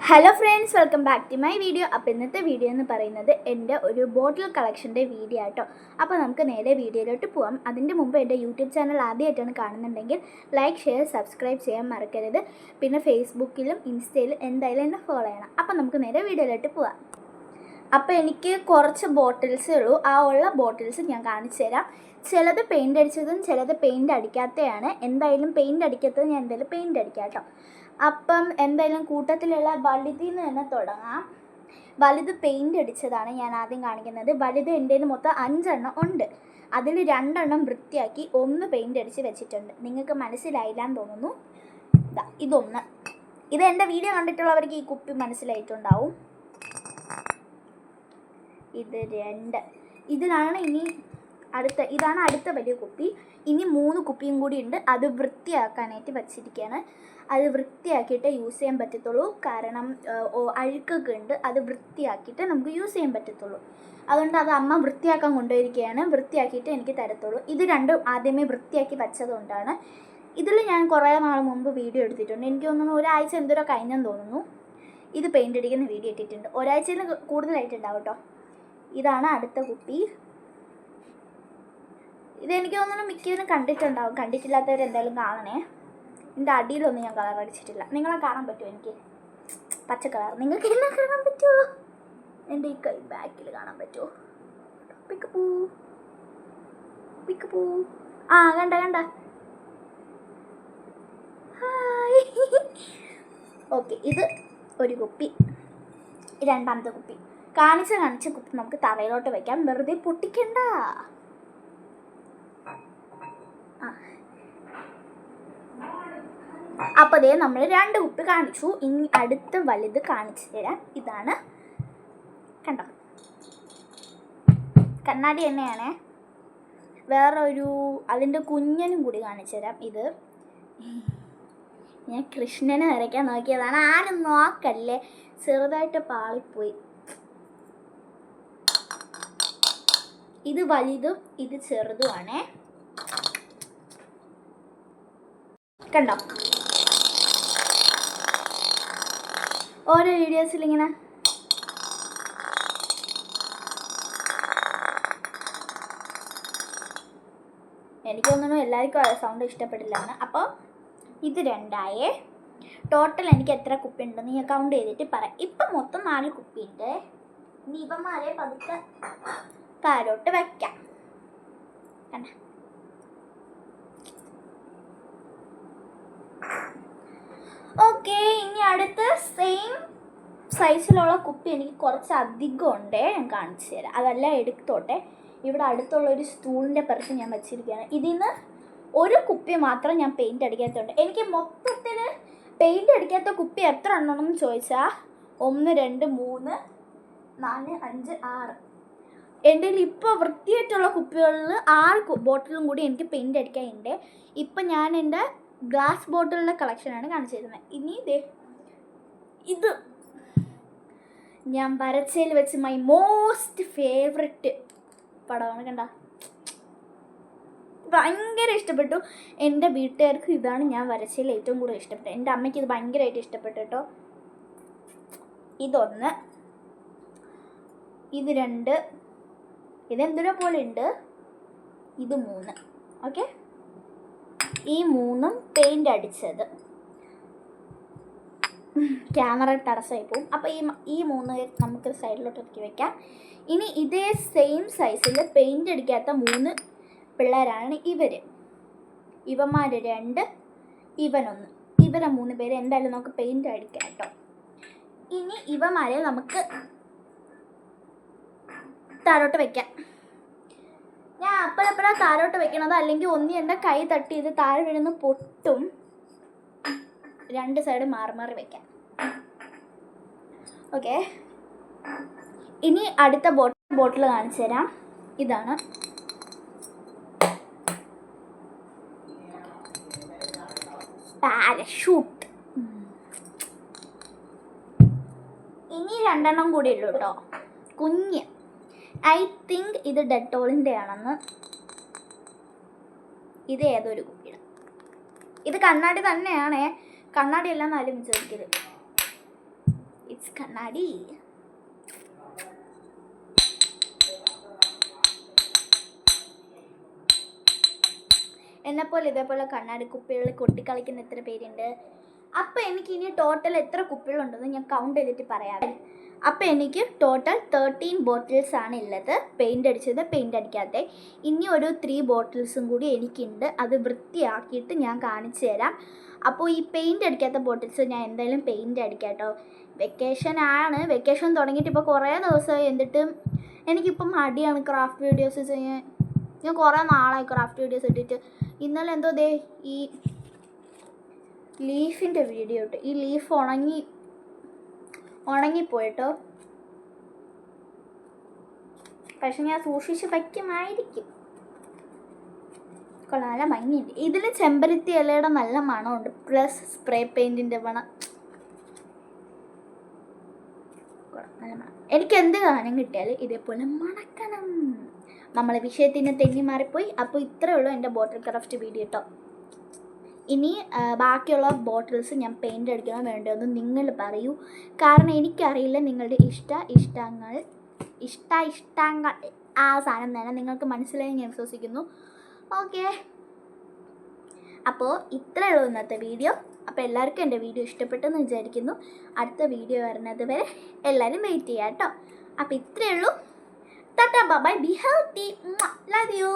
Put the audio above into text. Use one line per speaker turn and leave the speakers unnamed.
Hello friends, welcome back to my video. അപ്പോൾ ഇന്നത്തെ video എന്ന് പറയുന്നത് എൻ്റെ ഒരു ബോട്ടിൽ കളക്ഷൻ്റെ വീഡിയോ ആട്ടോ. അപ്പോൾ നമുക്ക് നേരെ വീഡിയോയിലോട്ട് പോകാം. അതിൻ്റെ മുമ്പ് എൻ്റെ യൂട്യൂബ് ചാനൽ ആദ്യമായിട്ടാണ് കാണുന്നുണ്ടെങ്കിൽ ലൈക്ക്, ഷെയർ, സബ്സ്ക്രൈബ് ചെയ്യാൻ മറക്കരുത്. പിന്നെ ഫേസ്ബുക്കിലും ഇൻസ്റ്റയിലും എന്തായാലും എന്നെ ഫോളോ ചെയ്യണം. അപ്പോൾ നമുക്ക് നേരെ വീഡിയോയിലോട്ട് പോകാം. അപ്പോൾ എനിക്ക് കുറച്ച് ബോട്ടിൽസേ ഉള്ളൂ. ആ ഉള്ള ബോട്ടിൽസ് ഞാൻ കാണിച്ചു തരാം. ചിലത് പെയിൻ്റ് അടിച്ചതും ചിലത് പെയിൻ്റ് അടിക്കാത്തതാണ്. എന്തായാലും പെയിൻ്റ് അടിക്കാത്തത് ഞാൻ എന്തായാലും പെയിൻ്റ് അടിക്കാം കേട്ടോ. അപ്പം എന്തായാലും കൂട്ടത്തിലുള്ള വലുതിൽ നിന്ന് തന്നെ തുടങ്ങാം. വലുത് പെയിൻ്റ് അടിച്ചതാണ് ഞാൻ ആദ്യം കാണിക്കുന്നത്. വലുത് എൻ്റെ കയ്യിൽ മൊത്തം 5 എണ്ണം ഉണ്ട്. അതിൽ 2 എണ്ണം വൃത്തിയാക്കി 1 പെയിൻ്റ് അടിച്ച് വെച്ചിട്ടുണ്ട്. നിങ്ങൾക്ക് മനസ്സിലായില്ലാന്ന് തോന്നുന്നു. ഇതൊന്ന്. ഇത് എൻ്റെ വീഡിയോ കണ്ടിട്ടുള്ളവർക്ക് ഈ കുപ്പി മനസ്സിലായിട്ടുണ്ടാവും. ഇത് 2. ഇതിലാണ് ഇനി ഇതാണ് അടുത്ത വലിയ കുപ്പി. ഇനി 3 കുപ്പിയും കൂടി ഉണ്ട്. അത് വൃത്തിയാക്കാനായിട്ട് വച്ചിരിക്കുകയാണ്. അത് വൃത്തിയാക്കിയിട്ട് യൂസ് ചെയ്യാൻ പറ്റത്തുള്ളൂ. കാരണം അഴുക്കൊക്കെ ഉണ്ട്. അത് വൃത്തിയാക്കിയിട്ട് നമുക്ക് യൂസ് ചെയ്യാൻ പറ്റത്തുള്ളൂ. അതുകൊണ്ട് അത് അമ്മ വൃത്തിയാക്കാൻ കൊണ്ടുപോയിരിക്കുകയാണ്. വൃത്തിയാക്കിയിട്ട് എനിക്ക് തരത്തുള്ളൂ. ഇത് 2 ആദ്യമേ വൃത്തിയാക്കി വെച്ചതുകൊണ്ടാണ്. ഇതിൽ ഞാൻ കുറേ നാൾ മുമ്പ് വീഡിയോ എടുത്തിട്ടുണ്ട്. എനിക്ക് തോന്നുന്നു ഒരാഴ്ച എന്തോരോ കഴിഞ്ഞെന്ന് തോന്നുന്നു. ഇത് പെയിൻ്റ് അടിക്കുന്ന വീഡിയോ ഇട്ടിട്ടുണ്ട്. ഒരാഴ്ചയിൽ കൂടുതലായിട്ടുണ്ടാവും കേട്ടോ. ഇതാണ് അടുത്ത കുപ്പി. ഇതെനിക്ക് തോന്നുന്നു മിക്കവരും കണ്ടിട്ടുണ്ടാവും. കണ്ടിട്ടില്ലാത്തവർ എന്തായാലും കാണണേ. എൻ്റെ അടിയിലൊന്നും ഞാൻ കളർ അടിച്ചിട്ടില്ല. നിങ്ങളെ കാണാൻ പറ്റുമോ? എനിക്ക് പച്ച കളർ. നിങ്ങൾക്ക് എന്നെ കാണാൻ പറ്റുമോ? എൻ്റെ ഈ കൈ ബാക്കിൽ കാണാൻ പറ്റുമോ? പിക്കപ്പൂ പിക്കപ്പൂ. ആ, കണ്ട ഹായ്. ഓക്കെ, ഇത് ഒരു കുപ്പി. രണ്ടാമത്തെ കുപ്പി. കാണിച്ച കുപ്പി നമുക്ക് തറയിലോട്ട് വയ്ക്കാം. വെറുതെ പൊട്ടിക്കണ്ട. അപ്പോൾ അതേ നമ്മൾ 2 കുപ്പി കാണിച്ചു. ഇനി അടുത്ത വലുത് കാണിച്ചു തരാം. ഇതാണ്. കണ്ടോ? കണ്ണാടി തന്നെയാണേ. വേറൊരു അതിൻ്റെ കുഞ്ഞനും കൂടി കാണിച്ചു തരാം. ഇത് ഞാൻ കൃഷ്ണനെ വരയ്ക്കാൻ നോക്കിയതാണ്. ആരും നോക്കല്ലേ, ചെറുതായിട്ട് പാളിപ്പോയി. ഇത് വലുതും ഇത് ചെറുതുമാണേ. കണ്ടോ? ഓരോ വീഡിയോസിൽ ഇങ്ങനെ എനിക്ക് തോന്നുന്നു എല്ലാവർക്കും ആ സൗണ്ട് ഇഷ്ടപ്പെടില്ലാണ്. അപ്പോൾ ഇത് 2 ടോട്ടൽ എനിക്ക് എത്ര കുപ്പി ഉണ്ടെന്ന് ഞാൻ കൗണ്ട് ചെയ്തിട്ട് പറയാം. ഇപ്പം മൊത്തം 4 കുപ്പിയുണ്ട്. ഇനി ഇവന്മാരെ പതുക്കെ താഴോട്ട് വയ്ക്കാം. കണ്ട? ഓക്കെ, ഇനി അടുത്ത് സെയിം സൈസിലുള്ള കുപ്പി എനിക്ക് കുറച്ച് അധികം ഉണ്ട്. ഞാൻ കാണിച്ചു തരാം. അതെല്ലാം എടുത്തോട്ടെ. ഇവിടെ അടുത്തുള്ള ഒരു സ്റ്റൂളിൻ്റെ പുറത്ത് ഞാൻ വെച്ചിരിക്കുകയാണ്. ഇതിൽ നിന്ന് ഒരു കുപ്പി മാത്രം ഞാൻ പെയിൻ്റ് അടിക്കാത്തതുണ്ട്. എനിക്ക് മൊത്തത്തിൽ പെയിൻ്റ് അടിക്കാത്ത കുപ്പി എത്ര എണ്ണമെന്ന് ചോദിച്ചാൽ 1, 2, 3, 4, 5, 6. എൻ്റെ കയ്യിൽ ഇപ്പോൾ വൃത്തിയായിട്ടുള്ള കുപ്പികളിൽ 6 ബോട്ടിലും കൂടി എനിക്ക് പെയിൻ്റ് അടിക്കാനുണ്ട്. ഇപ്പം ഞാൻ എൻ്റെ ഗ്ലാസ് ബോട്ടിലിൻ്റെ കളക്ഷനാണ് കാണിച്ചു തരുന്നത്. ഇനി ഇത് ഞാൻ വരച്ചതിൽ വെച്ച് മൈ മോസ്റ്റ് ഫേവററ്റ് പടമാണ്. കണ്ട? ഭയങ്കര ഇഷ്ടപ്പെട്ടു. എൻ്റെ വീട്ടുകാർക്ക് ഇതാണ് ഞാൻ വരച്ചതിൽ ഏറ്റവും കൂടുതൽ ഇഷ്ടപ്പെട്ടത്. എൻ്റെ അമ്മയ്ക്ക് ഇത് ഭയങ്കരമായിട്ട് ഇഷ്ടപ്പെട്ടു കേട്ടോ. ഇതൊന്ന്, ഇത് 2, ഇതെന്തൊരു പോലെ ഉണ്ട്. ഇത് 3. ഓക്കെ, ഈ 3ഉം പെയിൻ്റ് അടിച്ചത്. ക്യാമറ തടസ്സമായി പോകും. അപ്പോൾ ഈ 3 നമുക്ക് സൈഡിലോട്ട് ഇറക്കി വയ്ക്കാം. ഇനി ഇതേ സെയിം സൈസിൽ പെയിൻ്റ് അടിക്കാത്ത 3 പിള്ളേരാണ് ഇവർ. ഇവന്മാർ 2, ഇവനൊന്ന്. ഇവരെ 3 പേര് എന്തായാലും നമുക്ക് പെയിൻ്റ് അടിക്കാം കേട്ടോ. ഇനി ഇവന്മാരെ നമുക്ക് താഴോട്ട് വയ്ക്കാം. ഞാൻ അപ്പോഴപ്പോഴാണ് താഴോട്ട് വെക്കണത്. അല്ലെങ്കിൽ ഒന്നി എൻ്റെ കൈ തട്ടി ഇത് താഴെ വീഴുന്ന പൊട്ടും. 2 സൈഡ് മാറി മാറി വെക്കാം. ഓക്കെ, ഇനി അടുത്ത ബോട്ടിൽ കാണിച്ചു തരാം. ഇതാണ്. പാരഷൂട്ട്. ഇനി 2 എണ്ണം കൂടി ഉള്ളൂ കേട്ടോ. കുഞ്ഞ്. ഐ തിങ്ക് ഇത് ഡെറ്റോളിൻ്റെ ആണെന്ന്. ഇത് ഏതൊരു കുപ്പിയുടെ. ഇത് കണ്ണാടി തന്നെയാണേ. കണ്ണാടി എല്ലാം നാലും വിചാരിക്കരുത്. കണ്ണാടി. എന്നെപ്പോലെ ഇതേപോലെ കണ്ണാടി കുപ്പികൾ കൊട്ടിക്കളിക്കുന്ന എത്ര പേരുണ്ട്? അപ്പോൾ എനിക്ക് ഇനി ടോട്ടൽ എത്ര കുപ്പികളുണ്ടെന്ന് ഞാൻ കൗണ്ട് ചെയ്തിട്ട് പറയാം. അപ്പോൾ എനിക്ക് ടോട്ടൽ 13 ബോട്ടിൽസ് ആണ് ഉള്ളത്. പെയിൻ്റ് അടിച്ചത്, പെയിൻ്റ് അടിക്കാത്ത. ഇനി ഒരു 3 ബോട്ടിൽസും കൂടി എനിക്കുണ്ട്. അത് വൃത്തിയാക്കിയിട്ട് ഞാൻ കാണിച്ചു തരാം. അപ്പോൾ ഈ പെയിൻ്റ് അടിക്കാത്ത ബോട്ടിൽസ് ഞാൻ എന്തായാലും പെയിൻ്റ് അടിക്കാം കേട്ടോ. വെക്കേഷൻ തുടങ്ങിയിട്ട് ഇപ്പോൾ കുറേ ദിവസമായി. എന്നിട്ടും എനിക്കിപ്പം മടിയാണ് ക്രാഫ്റ്റ് വീഡിയോസ് ചെയ്യാൻ. ഞാൻ കുറേ നാളായി ക്രാഫ്റ്റ് വീഡിയോസ് ഇട്ടിട്ട്. ഇന്നലെ എന്തോ ഈ ലീഫിൻ്റെ വീഡിയോ ഇട്ട്. ഈ ലീഫ് ഉണങ്ങിപ്പോയിട്ടോ. പക്ഷെ ഞാൻ സൂക്ഷിച്ച് വയ്ക്കുമായിരിക്കും. കൊള്ളാം, നല്ല ഭംഗിയുണ്ട്. ഇതിൽ ചെമ്പരത്തി ഇലയുടെ നല്ല മണമുണ്ട്, പ്ലസ് സ്പ്രേ പെയിൻറ്റിൻ്റെ മണം. നല്ല മണം. എനിക്ക് എന്ത് ഗാനം കിട്ടിയാലും ഇതേപോലെ മണക്കണം. നമ്മളെ വിഷയത്തിന് തെന്നി മാറിപ്പോയി. അപ്പോൾ ഇത്രയേ ഉള്ളൂ എൻ്റെ ബോട്ടിൽ ക്രാഫ്റ്റ് വീഡിയോ കേട്ടോ. ഇനി ബാക്കിയുള്ള ബോട്ടിൽസ് ഞാൻ പെയിൻ്റ് അടിക്കണം വേണ്ടതെന്ന് നിങ്ങൾ പറയൂ. കാരണം എനിക്കറിയില്ല നിങ്ങളുടെ ഇഷ്ടങ്ങൾ ആ സാധനം തന്നെ നിങ്ങൾക്ക് മനസ്സിലായി ഞാൻ വിശ്വസിക്കുന്നു. ഓക്കെ, അപ്പോൾ ഇത്രയേ ഉള്ളൂ ഇന്നത്തെ വീഡിയോ. അപ്പോൾ എല്ലാവർക്കും എൻ്റെ വീഡിയോ ഇഷ്ടപ്പെട്ടെന്ന് വിചാരിക്കുന്നു. അടുത്ത വീഡിയോ വരുന്നത് വരെ എല്ലാവരും വെയിറ്റ് ചെയ്യാം കേട്ടോ. അപ്പോൾ ഇത്രയേ ഉള്ളൂ. Tata, bye, be healthy, love U.